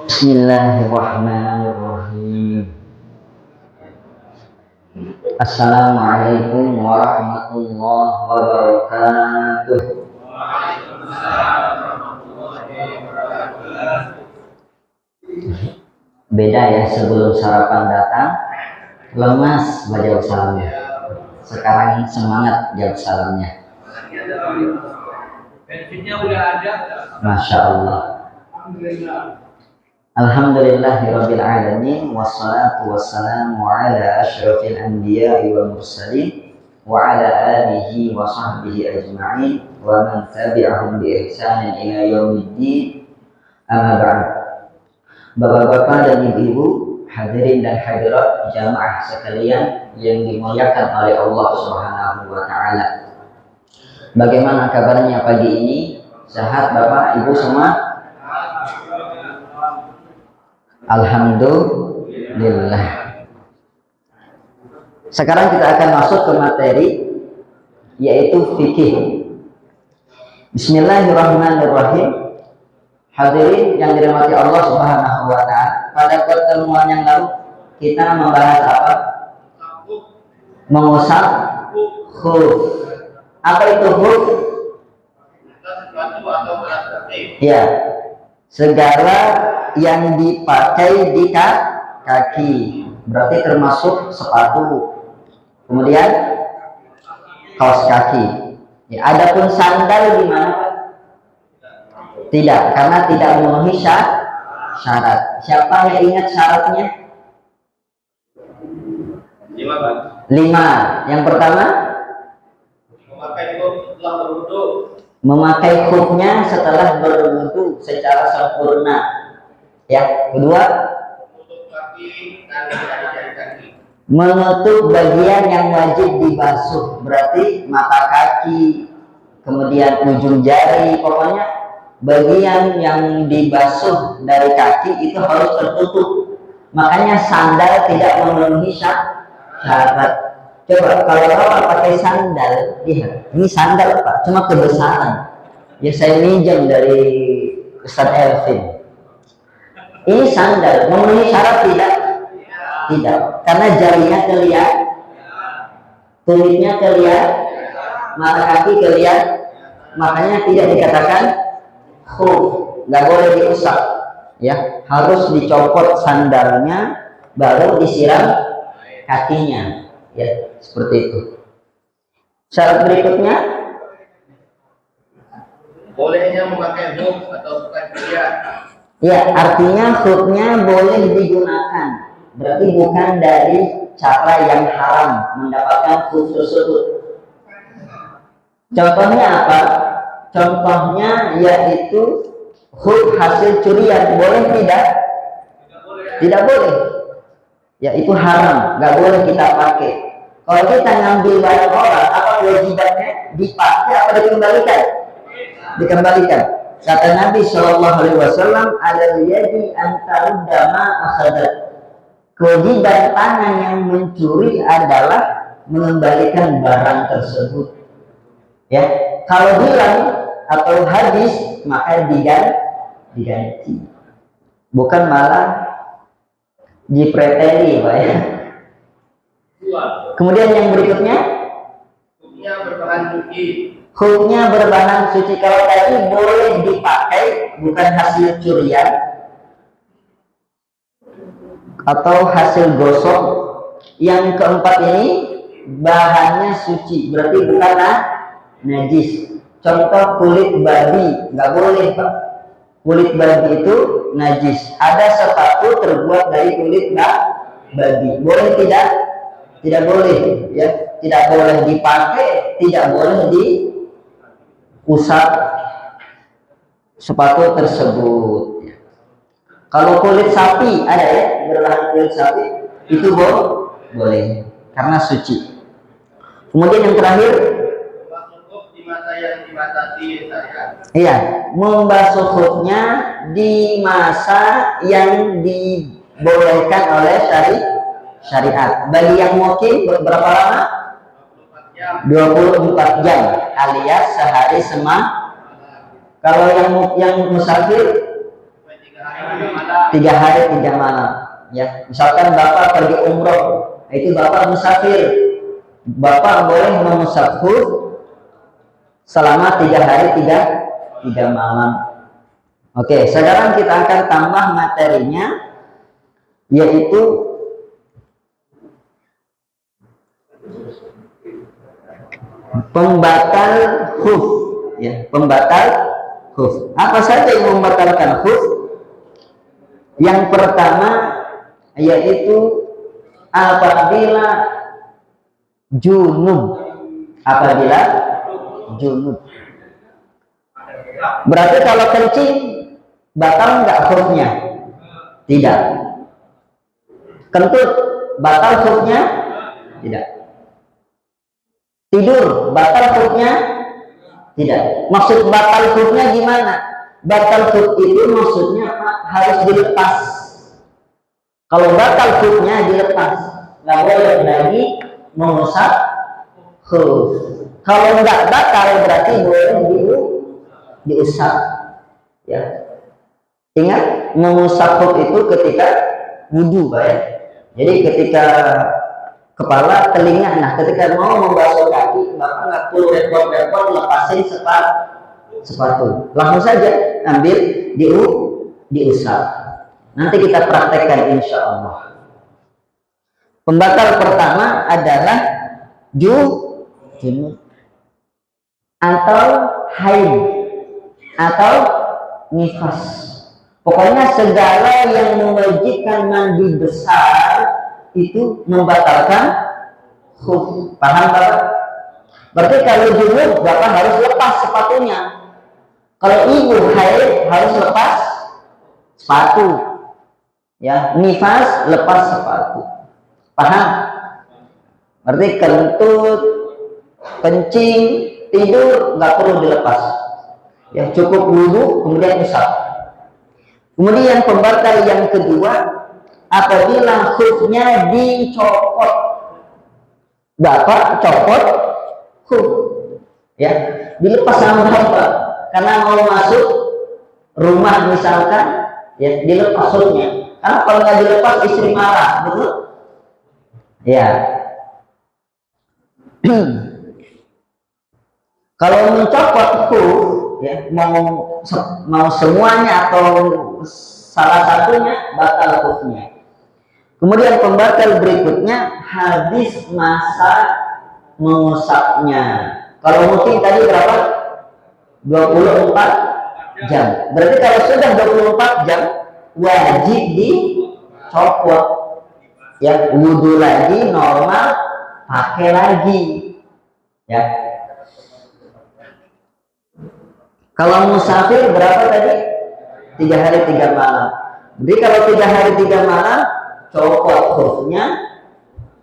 Bismillahirrahmanirrahim. Assalamualaikum warahmatullahi wabarakatuh. Beda ya, sebelum sarapan datang lemas jawab salamnya. Sekarang semangat jawab salamnya. Bensinnya udah ada. Masya Allah. Alhamdulillahirabbil alamin wassalatu wassalamu ala asyrafil anbiya'i wal mursalin wa ala alihi wa sahbihi ajma'in wa man tabi'ahum bi ihsanin ila yaumiddin. Amma ba'd. Bapak-bapak dan ibu-ibu, hadirin dan hadirat jamaah sekalian yang dimuliakan oleh Allah Subhanahu wa taala. Bagaimana kabarnya pagi ini? Sehat Bapak Ibu semua? Alhamdulillah. Sekarang kita akan masuk ke materi, yaitu fikih. Bismillahirrahmanirrahim. Hadirin yang dirahmati Allah Subhanahu wa taala, pada pertemuan yang lalu kita membahas apa? Mengusap khuf. Apa itu khuf? Ya, segala yang dipakai di kaki, berarti termasuk sepatu, kemudian kaos kaki. Ya, adapun sandal gimana Pak? Tidak, karena tidak memenuhi syarat. Siapa yang ingat syaratnya? 5 Pak. 5. Yang pertama, memakai khufnya setelah berwudu secara sempurna. Ya, kedua, menutup bagian yang wajib dibasuh, berarti mata kaki, kemudian ujung jari, pokoknya bagian yang dibasuh dari kaki itu harus tertutup. Makanya sandal tidak memenuhi syarat. Coba kalau Bapak pakai sandal, lihat, ini sandal Pak, cuma kebesaran. Ya saya minjem dari Ustaz Elvin. Ini sandal, memenuhi syarat tidak? Tidak, karena jarinya kelihatan, kulitnya kelihatan, mata kaki kelihatan, makanya tidak dikatakan khuf, nggak boleh diusap, ya harus dicopot sandalnya, baru disiram kakinya, ya seperti itu. Syarat berikutnya, bolehnya memakai khuf atau bukan kuliah. Ya, artinya khufnya boleh digunakan, berarti bukan dari cara yang haram mendapatkan khuf tersebut. Contohnya apa? Contohnya yaitu khuf hasil curian, boleh tidak? Tidak boleh. Ya itu haram, nggak boleh kita pakai. Kalau kita ngambil barang orang, apa kewajibannya? Dipakai atau dikembalikan? Dikembalikan. Kata Nabi Shallallahu Alaihi Wasallam, "Alal yadi antarudda ma akhadat." Kewajiban tangan yang mencuri adalah mengembalikan barang tersebut. Ya, kalau hilang atau habis maka diganti. Bukan malah dipreteli, Pak ya. Kemudian yang berikutnya, khufnya berbahan suci. khufnya berbahan suci. Kalau tadi boleh dipakai, bukan hasil curian atau hasil gosok. Yang keempat ini bahannya suci, berarti bukanlah najis. Contoh kulit babi, nggak boleh Pak. Kulit babi itu najis. Ada sepatu terbuat dari kulit babi, boleh tidak? Tidak boleh, ya. Tidak boleh dipakai, tidak boleh diusap sepatu tersebut. Kalau kulit sapi ada ya, berbahan kulit sapi, itu boleh karena suci. Kemudian yang terakhir, membasuh khuf di masa yang dibatasi syariat. iya, membasuh khufnya di masa yang dibolehkan oleh syariat. Bagi yang mukim berapa lama? 24 jam alias sehari semalam. Kalau yang musafir 3 hari 3 malam. Ya, misalkan Bapak pergi umroh, itu Bapak musafir. Bapak boleh mengusap khuf selama 3 hari 3 malam. Oke, sekarang kita akan tambah materinya, yaitu pembatal khuf. Ya, pembatal khuf. Apa saja yang membatalkan khuf? Yang pertama yaitu apabila junub. Apabila junub. Berarti kalau kencing batal nggak khufnya? Tidak. Kentut batal khufnya? Tidak. Tidur batal khufnya? Tidak. Maksud batal khufnya gimana? Batal khuf itu maksudnya harus dilepas. Kalau batal khufnya dilepas, nggak boleh lagi mengusap khuf. Kalau nggak batal berarti boleh diusap. Ya. Ingat, mengusap khuf itu ketika wudhu, Pak ya. Jadi ketika kepala, telinga, nah ketika mau membasuh kaki, Bapak nggak perlu repot-repot lepasin sepatu. Langsung saja ambil diusap. Nanti kita praktekkan insya Allah. Pembatal pertama adalah junub atau haid atau nifas. Pokoknya segala yang mewajibkan mandi besar itu membatalkan khuf. Paham Bapak? Berarti kalau junub Bapak harus lepas sepatunya. Kalau ibu haid harus lepas sepatu. Ya, nifas lepas sepatu. Paham? Berarti kentut, kencing, tidur nggak perlu dilepas. Ya, cukup wudhu kemudian usap. Kemudian pembatal yang kedua, apabila khufnya dicopot. Bapak copot khuf, ya, dilepas sama Bapak karena mau masuk rumah misalkan, ya dilepas khufnya. Karena kalau nggak dilepas istri marah, betul? Ya. Kalau mencopot khuf, ya mau semuanya atau salah satunya batal khufnya. Kemudian pembatal berikutnya habis masa mengusapnya. Kalau muting tadi berapa? 24 jam. Berarti kalau sudah 24 jam wajib dicopot. Ya, wudhu lagi normal, pakai lagi. Ya. Kalau musafir berapa tadi? 3 hari 3 malam. Jadi kalau 3 hari 3 malam copot khufnya,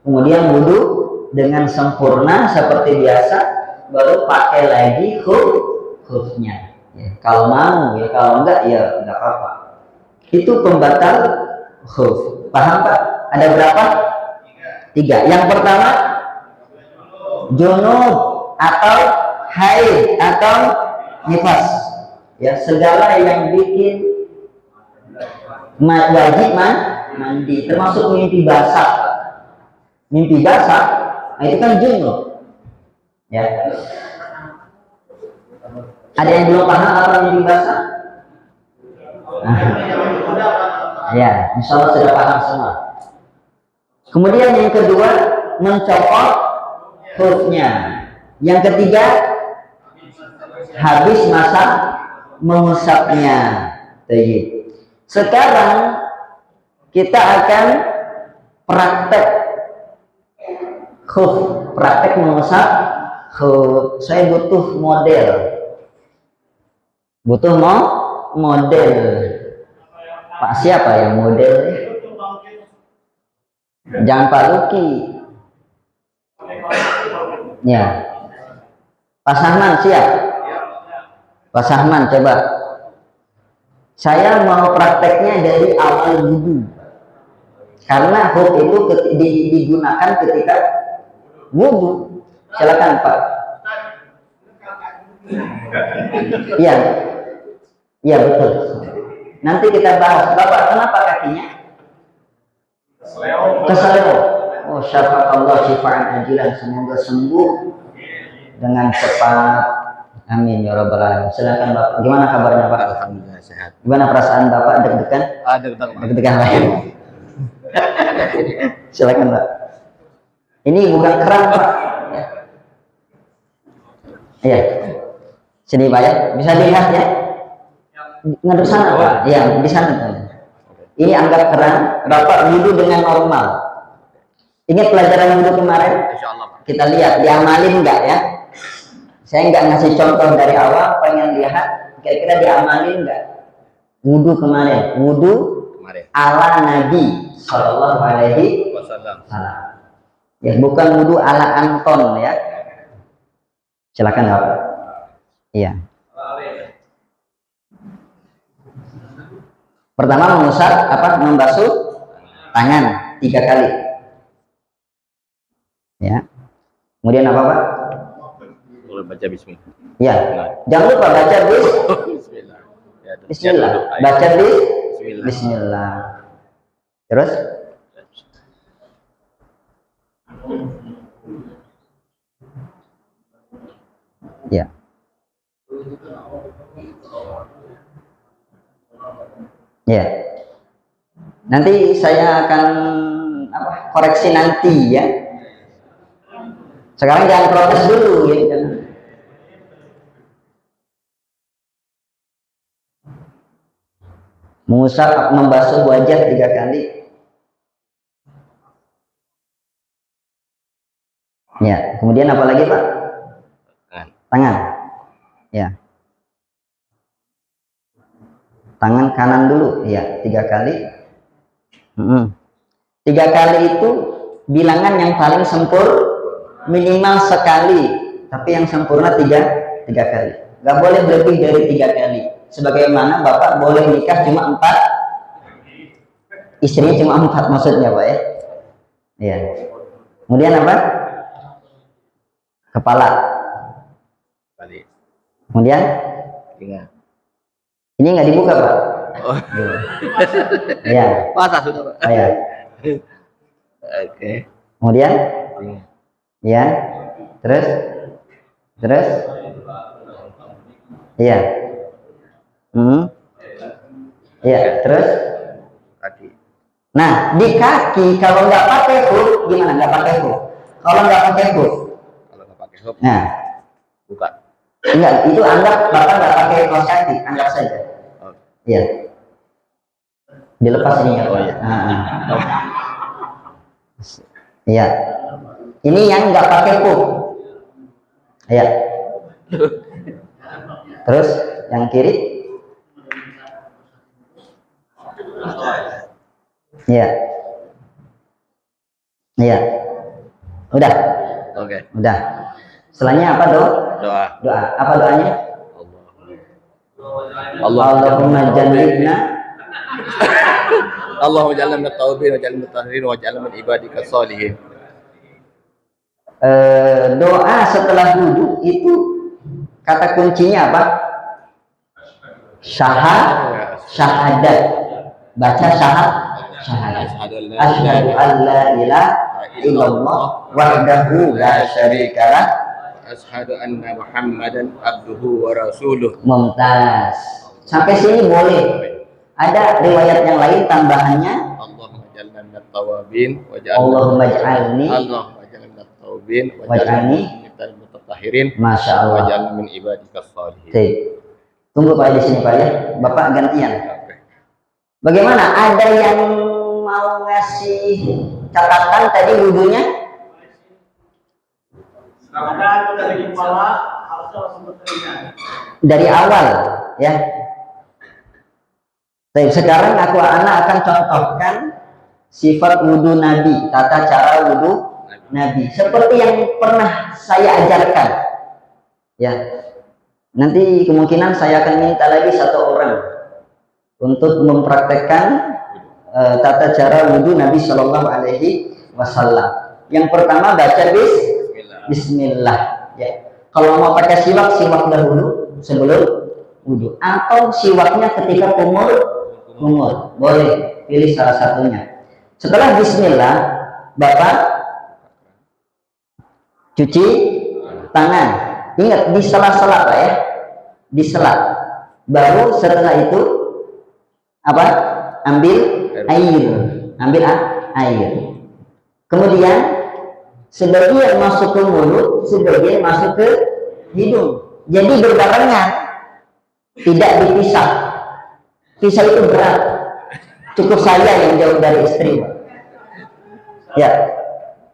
kemudian wudhu dengan sempurna seperti biasa, baru pakai lagi khufnya. Ya, kalau mau, ya kalau enggak ya enggak apa-apa. Itu pembatal khuf. Paham Pak? Ada berapa? 3. Yang pertama junub atau haid atau nifas. Ya, segala yang bikin wajib mandi, termasuk mimpi basah. Mimpi basah, nah itu kan junub. Ya. Ada yang belum paham apa mimpi basah? Ya, insya Allah sudah paham semua. Kemudian yang kedua, mencopot khufnya. Yang ketiga, habis masa mengusapnya. Sekarang kita akan praktek khuf, praktek mengusap khuf. Saya butuh model. Butuh model. Pak siapa yang modelnya? Jangan Pak Luki. Ya. Pak Sahman siap? Pak Sahman coba. Saya mau prakteknya dari awal wudhu. Karena khuf itu digunakan ketika wudhu. Silakan Pak. Iya. Iya betul. Nanti kita bahas. Bapak kenapa kakinya? Keseleo. Oh, syafaqallah syifaan ajilan, semoga sembuh dengan cepat. Amin ya rabbal alamin. Silakan Bapak. Gimana kabarnya Pak? Alhamdulillah sehat. Gimana perasaan Bapak, deg-degan? Deg-degan lain. Silakan Pak. Ini bukan keran Pak. Iya. Sini Pak ya. Bisa dilihat ya. Ngadep sana Pak. Iya, di sana. Ini anggap keran. Bapak wudhu dengan normal. Ingat pelajaran wudhu kemarin? Insyaallah Pak. Kita lihat diamalin enggak ya? Saya nggak ngasih contoh dari awal, pengen lihat kira-kira diamalin nggak wudhu kemarin. Wudhu ala Nabi Shallallahu Alaihi Wasallam. Ya, bukan wudhu ala Anton ya. Silakan Bapak. Iya. Pertama mengusap membasuh tangan 3 kali. Ya. Kemudian apa Pak? Baca bismillah. Ya. Jangan lupa baca Bismillah. Ya, Bismillah. Baca Bismillah. Terus? Ya. Ya. Nanti saya akan koreksi nanti ya. Sekarang jangan protes dulu ya. Mengusap, membasuh wajah 3 kali. Ya, kemudian apa lagi Pak? Tangan. Ya. Tangan kanan dulu, ya 3 kali. 3 kali itu bilangan yang paling minimal sekali, tapi yang sempurna 3 kali. Gak boleh lebih dari 3 kali. Sebagaimana Bapak boleh nikah cuma 4, istrinya cuma 4 maksudnya Pak ya. Iya. Kemudian apa? Kepala. Kemudian? Ini nggak dibuka Pak. Oh. Iya. Masa sudah Pak? Oh, ya. Oke. Kemudian? Iya. Terus? Iya. Iya, terus Kaki. nah di kaki kalau nggak pakai hook gimana? Nggak pakai hook. Kalau nggak pakai hook, nah buka. enggak, itu anggap Bapak nggak pakai kaos kaki, anggap saja. Iya. Dilepas ini ya. Oh iya. Iya. Ini yang nggak pakai hook. Iya. Terus yang kiri. Iya. Iya. Udah. Oke. Udah. Setelahnya apa Doa. Doa. Apa doanya? Allahumma jannibna. Allahumma ja'alna minat tawabin wa ja'alna minat tahirin wa ja'alna min ibadika sholihin. Doa setelah wudhu itu kata kuncinya apa? Syahadat. Baca syahadat. Asyhadu an la ilaha illallah wahdahu la syarikalah. Asyhadu anna Muhammadan abduhu wa rasuluh. Mumtaz. Sampai sini boleh. Ada riwayat yang lain tambahannya. Allahumma ja'alna minat tawabin wa Allahumma ij'alni minat tawabin wa waj'alni minal mutatahirin. Masya Wa Allah. ja'alna min ibadika sholihin. Tunggu Pak di sini Pak ya. Bapak gantian. Bagaimana? Ada yang mau ngasih catatan tadi wudhunya? Dari awal ya. Baik, sekarang anak akan contohkan sifat wudhu Nabi, tata cara wudhu Nabi seperti yang pernah saya ajarkan ya. Nanti kemungkinan saya akan minta lagi 1 orang untuk mempraktekkan tata cara wudhu Nabi Shallallahu Alaihi Wasallam. Yang pertama baca Bismillah ya. Kalau mau pakai siwak dahulu sebelum wudhu, atau siwaknya ketika kumur. Boleh pilih salah satunya. Setelah bismillah, Bapak cuci tangan. Ingat di sela-sela Pak ya. Di sela. Baru setelah itu apa? Ambil air. Ambil air. Kemudian sebagian masuk ke mulut, sebagian masuk ke hidung. Jadi berbarengan, tidak dipisah. Pisah itu berat. Cukup saya yang jauh dari istri. Ya,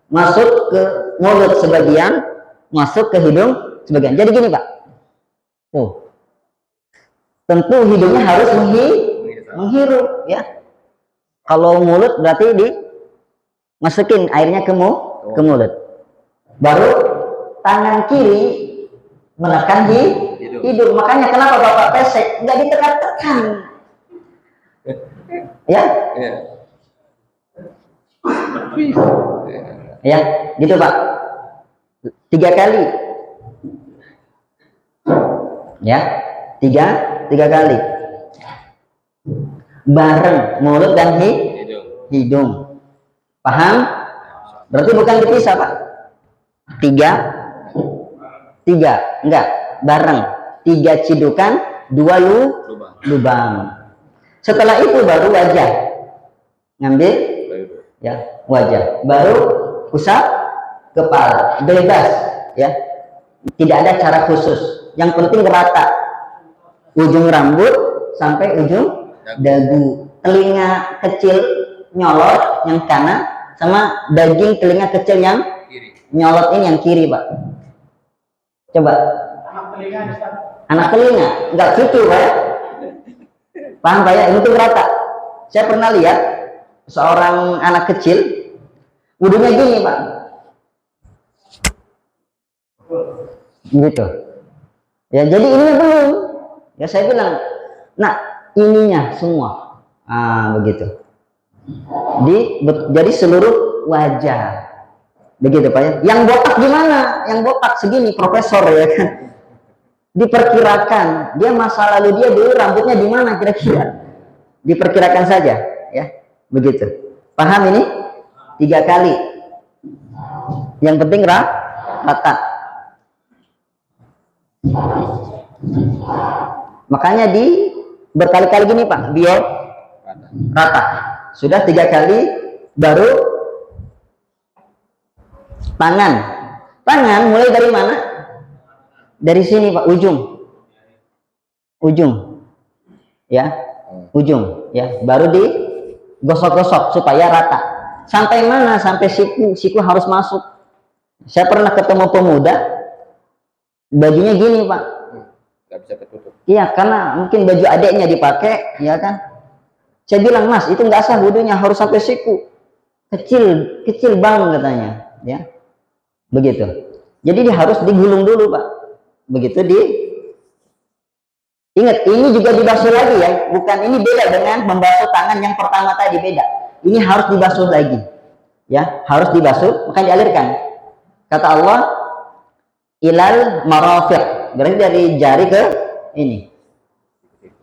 masuk ke mulut sebagian, masuk ke hidung sebagian. Jadi gini Pak. Tentu hidungnya harus menghirup ya. Kalau mulut berarti dimasukin airnya ke mulut. Baru tangan kiri menekan di hidung. Makanya kenapa Bapak pesek nggak ditekan-tekan? Ya? Ya, gitu Pak. 3 kali. Ya, tiga kali. Bareng mulut dan hidung. Paham? Berarti bukan dipisah Pak. 3, enggak, bareng. 3 cidukan, 2 lubang. Setelah itu baru wajah. Ngambil ya, wajah. Baru usap kepala. Bebas ya. Tidak ada cara khusus. Yang penting rata. Ujung rambut sampai ujung dagu. Telinga kecil nyolot yang kanan sama daging telinga kecil yang nyolot ini yang kiri Pak. Coba. Anak telinga, enggak cucu Pak. Paham Pak ya? Ini tuh rata. Saya pernah lihat seorang anak kecil wudhunya gini Pak. Gitu. Ya jadi ini belum. Ya saya bilang, nah ininya semua. Begitu. Jadi seluruh wajah. Begitu Pak ya. Yang botak gimana? Yang botak segini profesor ya kan. Diperkirakan dia masa lalu dia dulu rambutnya di mana kira-kira? Diperkirakan saja ya. Begitu. Paham ini? 3 kali. Yang penting rata. Makanya berkali-kali gini Pak, biar rata. Sudah 3 kali, baru tangan mulai dari mana? Dari sini Pak, ujung ya, ujung ya, baru digosok-gosok supaya rata. Sampai mana? Sampai siku harus masuk. Saya pernah ketemu pemuda bajunya gini Pak, nggak bisa ketutup. Iya, karena mungkin baju adeknya dipakai, ya kan? Saya bilang, Mas, itu nggak sah wudhunya, harus sampai siku. Kecil bang katanya, ya. Begitu. Jadi dia harus digulung dulu, Pak. Begitu Ingat, ini juga dibasuh lagi ya. Bukan, ini beda dengan membasuh tangan yang pertama tadi, beda. Ini harus dibasuh lagi. Ya, harus dibasuh, maka dialirkan. Kata Allah, ilal marafiq. Berarti dari jari ke ini.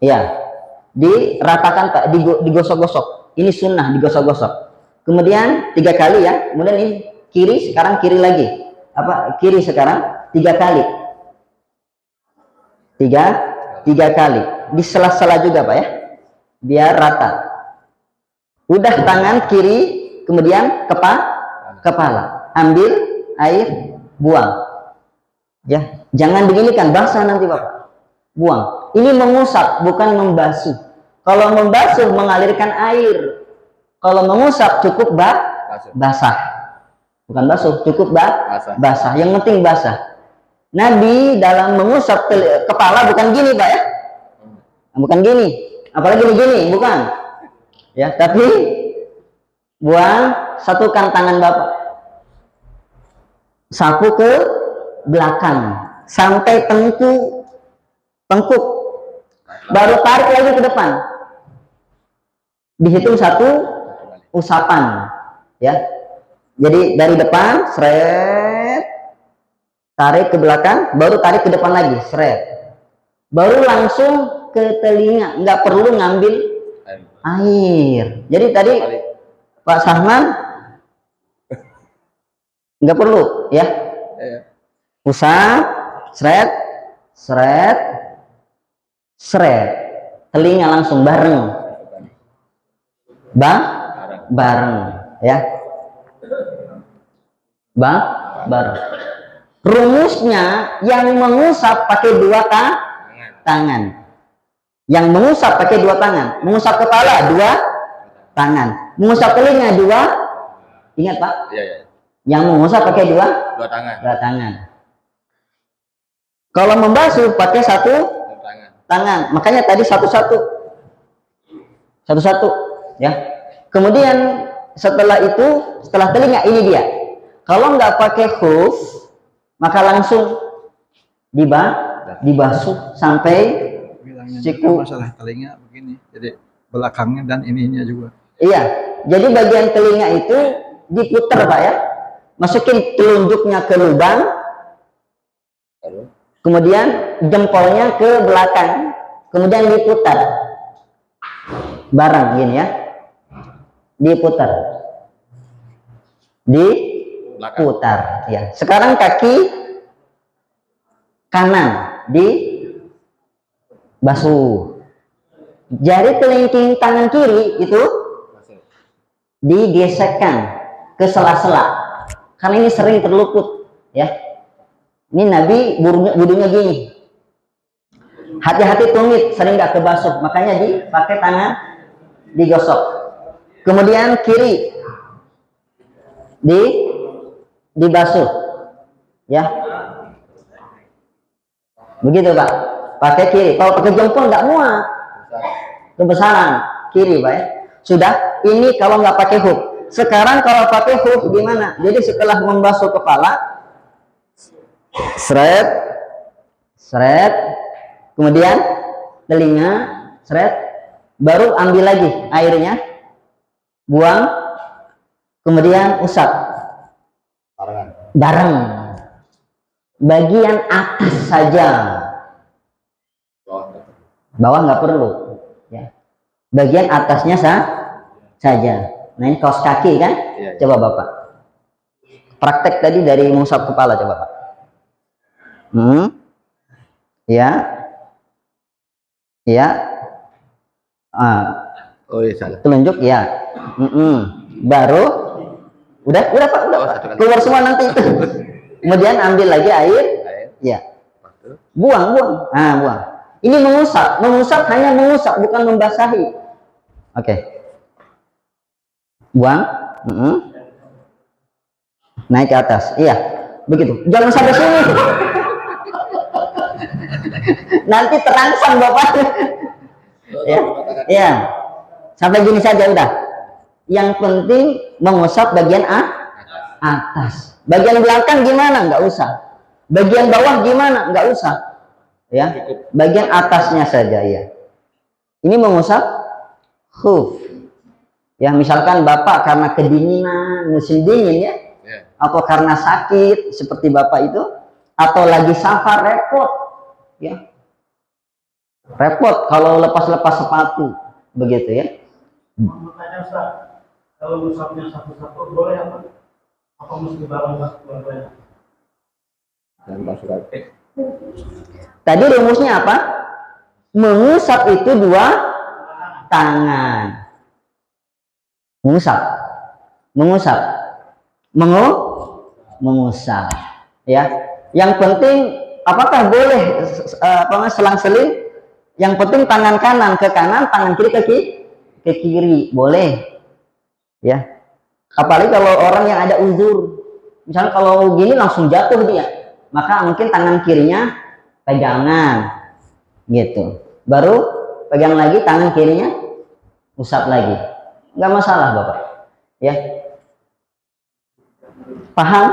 Ya. Diratakan Pak, digosok-gosok. Ini sunnah digosok-gosok. Kemudian 3 kali ya. Kemudian ini kiri, sekarang kiri lagi. Kiri sekarang 3 kali. 3 kali. Di sela-sela juga Pak ya. Biar rata. Udah tangan kiri, kemudian kepala. Ambil air, buang. Ya, jangan begini kan, basah nanti Bapak. Buang. Ini mengusap, bukan membasuh. Kalau membasuh mengalirkan air. Kalau mengusap cukup basah. Bukan basuh, cukup basah. Yang penting basah. Nabi dalam mengusap kepala bukan gini Pak ya. Bukan gini. Apalagi gini, bukan. Ya, tapi buang, satukan tangan Bapak. Sapu ke belakang sampai tengkuk, baru tarik lagi ke depan. Dihitung 1 usapan, ya. Jadi dari depan, seret, tarik ke belakang, baru tarik ke depan lagi, seret. Baru langsung ke telinga, nggak perlu ngambil air. Jadi tadi Pak Sahman nggak perlu ya. Usap, seret, seret, seret. Telinga langsung bareng. Bareng ya. Bareng. Rumusnya yang mengusap pakai dua tangan. Yang mengusap pakai dua tangan. Mengusap kepala dua tangan. Mengusap telinga dua. Ingat Pak? Iya. Yang mengusap pakai dua Tangan. dua tangan. Kalau membasuh pakai satu tangan. Makanya tadi satu-satu ya. Kemudian setelah telinga ini dia. Kalau nggak pakai khuf, maka langsung dibasuh sampai siku. Masalah telinga begini, jadi belakangnya dan ininya juga. Iya, jadi bagian telinga itu diputar Pak ya. Masukin telunjuknya ke lubang, kemudian jempolnya ke belakang, kemudian diputar bareng gini ya, diputar ya. Sekarang kaki kanan dibasuh, jari kelingking tangan kiri itu digesekkan ke sela-sela karena ini sering terluput ya. Ini Nabi wudunya gini, hati-hati tumit sering nggak kebasuh, makanya dipakai tangan digosok. Kemudian kiri dibasuh ya, begitu Pak, pakai kiri. Kalau pakai jempol nggak muat, kebesaran kiri Pak ya. Sudah, ini kalau nggak pakai huk. Sekarang kalau pakai huk gimana? Jadi setelah membasuh kepala, seret, kemudian telinga, seret, baru ambil lagi airnya, buang, kemudian usap bareng. Bagian atas saja, bawah nggak perlu ya. Bagian atasnya saja. Nah ini kaos kaki kan? Iya. Coba Bapak praktek tadi dari mengusap kepala, coba Pak. Ya. Oh iya salah. Telunjuk ya. Baru udah Pak, Pak. Keluar semua nanti itu. Kemudian ambil lagi air. Ya. Buang. Buang. Ini mengusap hanya mengusap, bukan membasahi. Oke. Buang. Naik ke atas. Iya. Begitu. Jangan sampai sini. Nanti terangsang Bapak. Ya. Sampai gini saja udah. Yang penting mengusap bagian atas. Bagian belakang gimana? Nggak usah. Bagian bawah gimana? Nggak usah. Ya. Bagian atasnya saja ya. Ini mengusap khuf. Ya, misalkan Bapak karena kedinginan, musim dingin ya. Atau karena sakit seperti Bapak itu, atau lagi safar, repot ya. Repot kalau lepas-lepas sepatu begitu ya. Makanya Ustaz, kalau musabnya satu-satu boleh apa? Apa mesti bareng dua-duanya? Tadi rumusnya apa? Mengusap itu dua tangan. Mengusap, ya. Yang penting apakah boleh selang-seling? Yang penting tangan kanan ke kanan, tangan kiri ke kiri, boleh ya. Apalagi kalau orang yang ada uzur, misalnya kalau gini langsung jatuh dia, maka mungkin tangan kirinya pegangan gitu, baru pegang lagi tangan kirinya, usap lagi, nggak masalah Bapak ya. Paham?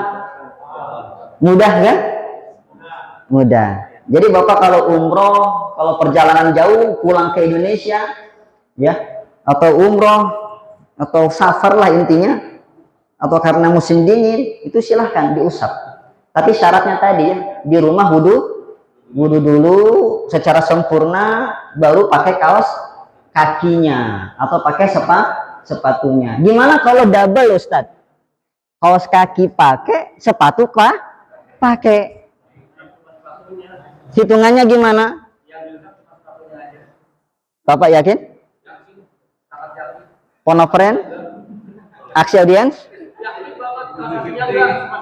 Mudah kan? Mudah. Jadi Bapak kalau umroh, kalau perjalanan jauh pulang ke Indonesia ya, atau umroh atau safar lah intinya, atau karena musim dingin, itu silahkan diusap. Tapi syaratnya tadi ya, di rumah wudhu dulu secara sempurna, baru pakai kaos kakinya atau pakai sepatunya. Gimana kalau double Ustadz? Kaos kaki pakai, sepatu pakai. Hitungannya gimana? Bapak yakin? Phone a friend? Aksi audience?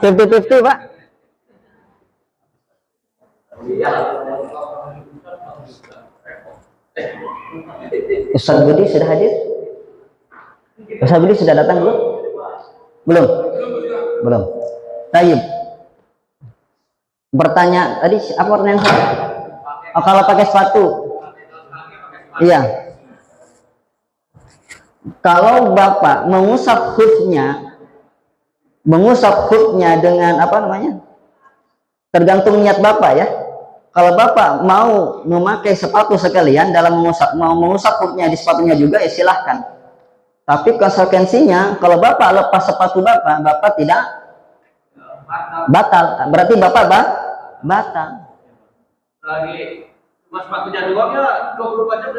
50-50 Pak? Ustaz Budi sudah hadir? Ustaz Budi sudah datang belum? Belum? Belum. Tayyib. Bertanya tadi apa pertanyaan saya? Oh, kalau pakai sepatu. Iya. Kalau Bapak mengusap khufnya dengan apa namanya? Tergantung niat Bapak ya. Kalau Bapak mau memakai sepatu sekalian dalam mau mengusap khufnya di sepatunya juga ya silahkan. Tapi konsekuensinya kalau Bapak lepas sepatu Bapak tidak batal. Berarti Bapak batal. Lagi cuma sepatunya doang ya 24 jam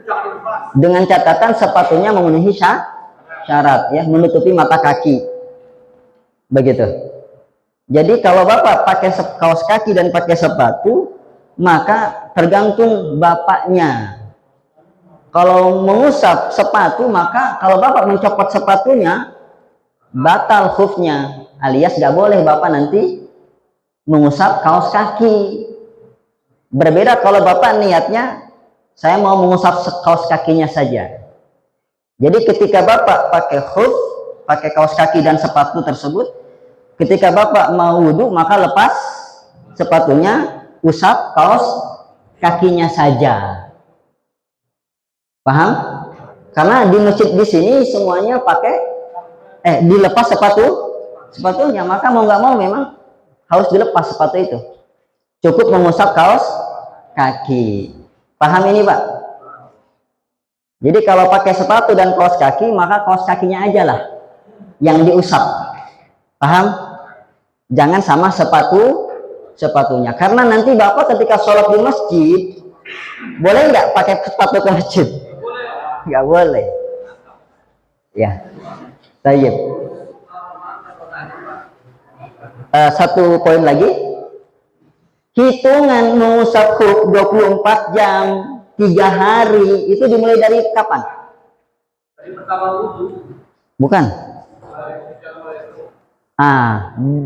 jangan dilepas. Dengan catatan sepatunya memenuhi syarat ya, menutupi mata kaki. Begitu. Jadi kalau Bapak pakai kaos kaki dan pakai sepatu, maka tergantung Bapaknya. Kalau mengusap sepatu, maka kalau Bapak mencopot sepatunya, batal khufnya, alias gak boleh Bapak nanti mengusap kaos kaki. Berbeda kalau Bapak niatnya, saya mau mengusap kaos kakinya saja. Jadi ketika Bapak pakai khuf, pakai kaos kaki dan sepatu tersebut, ketika Bapak mau wudhu, maka lepas sepatunya, usap kaos kakinya saja. Paham? Karena di masjid di sini semuanya pakai dilepas sepatunya, maka mau nggak mau memang harus dilepas sepatu itu. Cukup mengusap kaos kaki. Paham ini Pak? Jadi kalau pakai sepatu dan kaos kaki, maka kaos kakinya aja lah yang diusap. Paham? Jangan sama sepatunya. Karena nanti Bapak ketika sholat di masjid, boleh nggak pakai sepatu ke masjid? Nggak boleh. Ya. Tayyib. Satu poin lagi. Hitungan mengusap khuf 24 jam, 3 hari, itu dimulai dari kapan? Dari pertama wudhu. Bukan.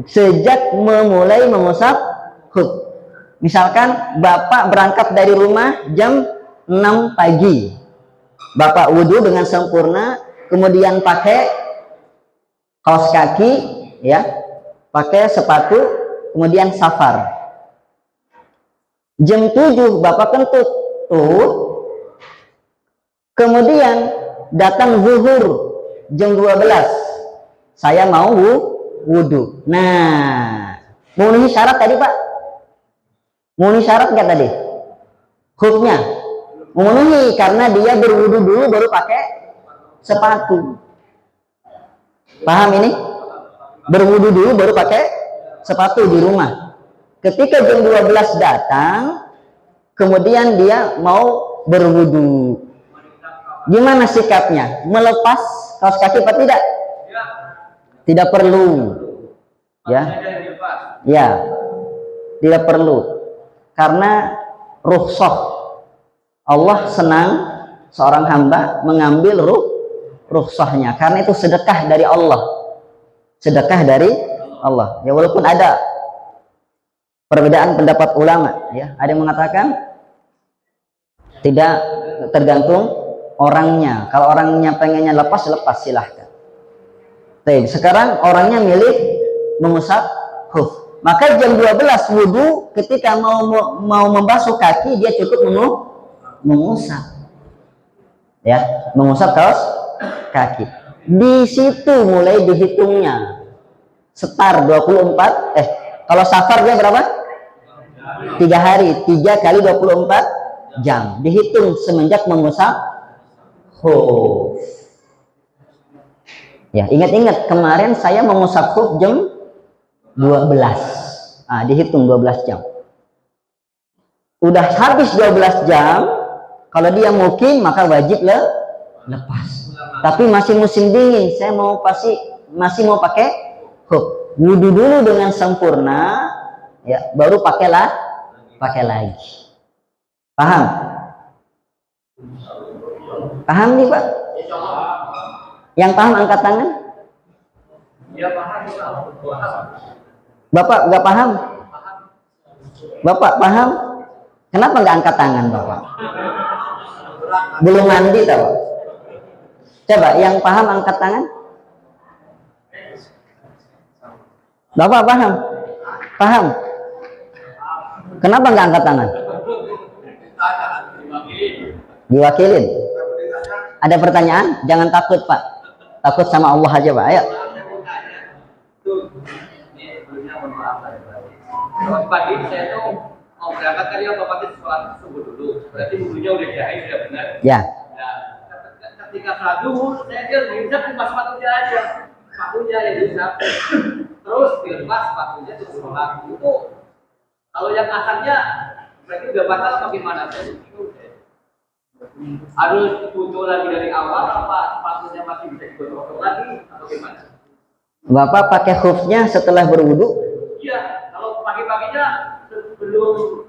Sejak memulai mengusap khuf. Misalkan Bapak berangkat dari rumah jam 6 pagi. Bapak wudhu dengan sempurna, kemudian pakai kaos kaki, ya, pakai sepatu, kemudian safar. Jam 7 Bapak kentut, kemudian datang zuhur jam 12. Saya mau wudhu. Nah, memenuhi syarat tadi Pak? Memenuhi syarat nggak tadi? Khufnya memenuhi karena dia berwudu dulu baru pakai sepatu. Paham ini? Berwudu dulu baru pakai sepatu di rumah. Ketika jam 12 datang, kemudian dia mau berwudu. Gimana sikapnya? Melepas kaos kaki apa tidak? Tidak perlu. Ya. Ya. Tidak perlu. Karena rukhsah. Allah senang seorang hamba mengambil rukhsahnya karena itu sedekah dari Allah. Sedekah dari Allah. Ya walaupun ada perbedaan pendapat ulama, ya. Ada yang mengatakan tidak, tergantung orangnya. Kalau orangnya pengennya lepas silahkan. Tapi sekarang orangnya milih mengusap khuf. Maka jam 12 wudhu, ketika mau membasuh kaki dia cukup mengusap, ya, mengusap kaos kaki. Di situ mulai dihitungnya setar 24. Kalau safar dia berapa? 3 hari, 3 kali 24 jam. Dihitung semenjak mengusap khuf. Ya, ingat-ingat kemarin saya mengusap khuf jam 12. Dihitung 12 jam. Udah habis 12 jam, Kalau dia mukim maka wajib lepas. Tapi masih musim dingin, saya masih mau pakai hub. Wudu dulu dengan sempurna, ya, baru pakai lagi. Paham? Paham nih Pak? Yang paham angkat tangan? Bapak nggak paham? Bapak paham? Kenapa nggak angkat tangan Bapak? Belum mandi tahu? Coba yang paham angkat tangan. Bapak paham? Paham? Kenapa nggak angkat tangan? Diwakilin. Ada pertanyaan? Jangan takut Pak. Takut sama Allah aja Pak. Ayo. Pagi saya tuh mau berangkat kali otomatis sholat subuh dulu. Berarti wudunya udah jahit, sudah benar. Ya. Nah, ketika sholat zuhur, saya diusap cuma sepatunya aja. Sepatunya yang diusap. Terus dilepas sepatunya terus sholat. Itu kalau yang asarnya berarti udah batal apa gimana? Harus wudu lagi dari awal apa sepatunya masih bisa digosok lagi atau gimana? Bapak pakai khufnya setelah berwudu? Iya, kalau pagi-paginya sebelum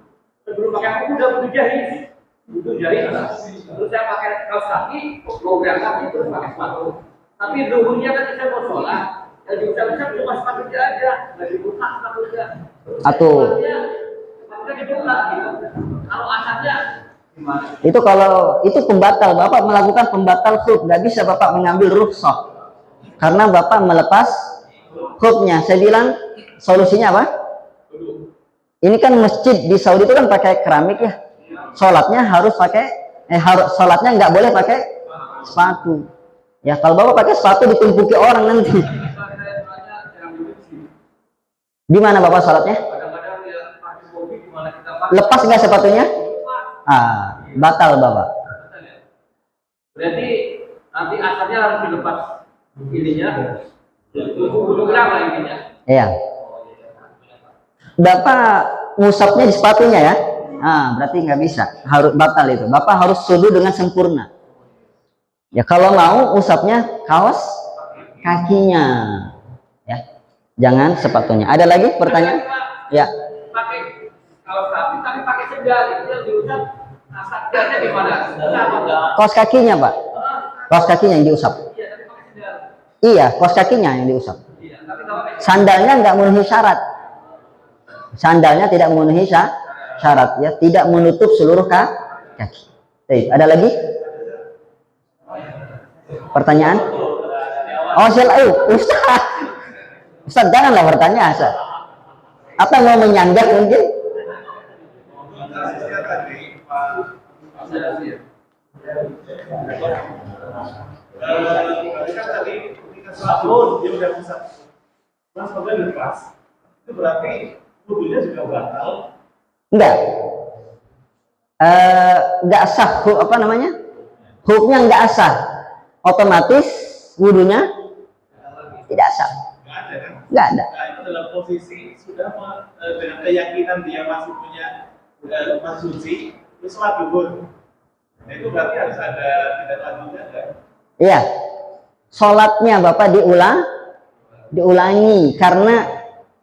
pakai aku udah butuh jahit. Terus saya pakai kaos kaki, mau berangkat terus pakai sepatu. Tapi duhurnya kan saya mau sholat, yang diucapkan cuma sepatu aja, nggak dibuka sepatunya. Atau Sepatunya dibuka gitu. Kalau asapnya gimana? itu kalau itu pembatal, Bapak melakukan pembatal khuf, nggak bisa Bapak mengambil rukhsah karena Bapak melepas khufnya. Saya bilang solusinya apa? Ini kan masjid di Saudi itu kan pakai keramik ya. Sholatnya harus pakai sholatnya nggak boleh pakai sepatu. Ya kalau Bapak pakai sepatu ditumpuki orang nanti. Di mana Bapak sholatnya? Lepas nggak sepatunya? Batal Bapak. Berarti nanti asapnya harus dilepas ininya. Untuk berapa ininya? Iya. Bapak ngusapnya di sepatunya ya? Berarti nggak bisa, harus batal itu. Bapak harus sudu dengan sempurna. Ya kalau mau usapnya kaos kakinya, ya, jangan sepatunya. Ada lagi pertanyaan? Ya. Pakai kaos kaki tapi pakai sendal itu yang diusap asapnya gimana? Kaos kakinya Pak, kaos kakinya yang diusap. Iya, tapi pakai sendal. Iya, kaos kakinya yang diusap. Iya, tapi kalau pakai Sandalnya nggak memenuhi syarat. Sandalnya tidak memenuhi syarat, ya, tidak menutup seluruh kaki. Baik, ada lagi? Pertanyaan? Oh, Ustaz. Ustaz, janganlah bertanya, Ustaz. Apa mau menyanggah mungkin? Sabun dia udah bisa mas lepas itu berarti wudunya juga batal. Enggak sah, apa namanya? Hukumnya enggak sah. Otomatis wudunya tidak sah. Enggak ada. Nah, itu dalam posisi sudah dengan keyakinan dia masih punya masih suci terus sholat zuhur. Nah, itu berarti harus ada tidak lanjutnya enggak? Iya. Sholatnya Bapak diulangi karena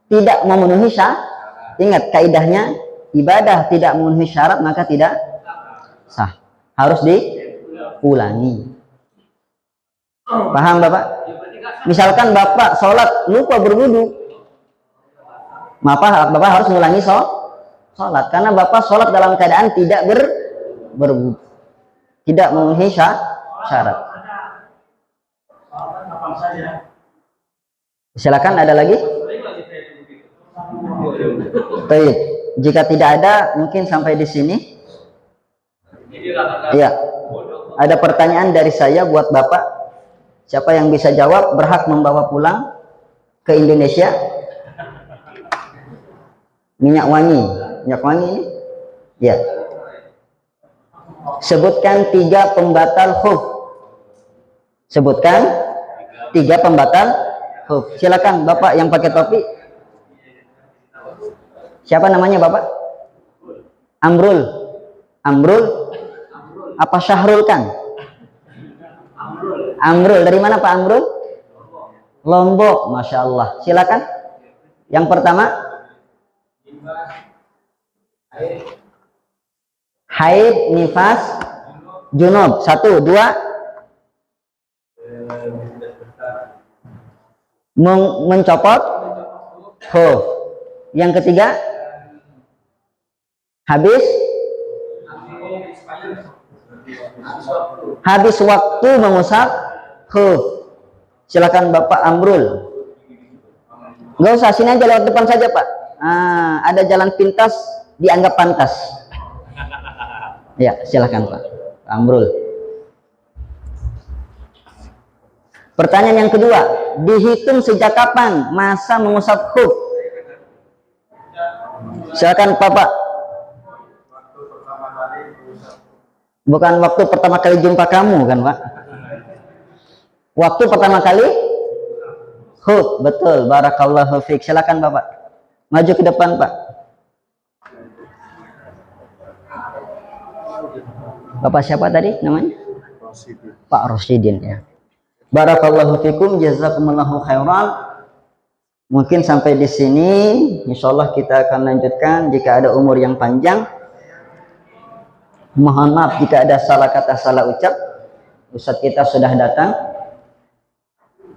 tidak memenuhi syarat. Ingat kaidahnya, ibadah tidak memenuhi syarat maka tidak sah. Harus diulangi. Paham Bapak? Misalkan Bapak sholat lupa berwudu, maka Bapak harus mengulangi sholat karena Bapak sholat dalam keadaan tidak berwudu, tidak memenuhi syarat. Silakan, ada lagi? Baik, jika tidak ada mungkin sampai di sini. Iya. Ada pertanyaan dari saya buat Bapak. Siapa yang bisa jawab berhak membawa pulang ke Indonesia minyak wangi ini. Ya. Sebutkan 3 pembatal khuf. Sebutkan 3 pembatal khuf. Silakan Bapak yang pakai topi. Siapa namanya Bapak? Amrul. Apa Syahrul Kang? Amrul. Dari mana Pak Amrul? Lombok. Masya Allah. Silakan. Yang pertama. Haid, nifas, junub. 1, 2. Mencopot khuf. Yang ketiga, habis waktu mengusap khuf. Silakan Bapak Amrul. Nggak usah, sini aja, lewat depan saja Pak. Ada jalan pintas dianggap pantas. Ya, silakan Pak Amrul. Pertanyaan yang kedua, dihitung sejak kapan masa mengusap khuf? Silakan Bapak. Bukan waktu pertama kali jumpa kamu kan Pak? Waktu pertama kali khuf, betul. Barakallahu fiik. Silakan Bapak. Maju ke depan Pak. Bapak siapa tadi namanya? Pak Rosidin ya. Barakallahu fikum, jazakumullahu khairan. Mungkin sampai di sini, insyaallah kita akan lanjutkan jika ada umur yang panjang. Mohon maaf jika ada salah kata, salah ucap. Ustadz kita sudah datang.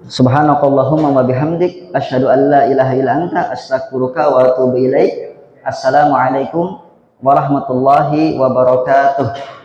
Subhanakallahumma wa bihamdik asyhadu an la ilaha illa anta astaghfiruka wa atubu ilaik. Assalamualaikum warahmatullahi wabarakatuh.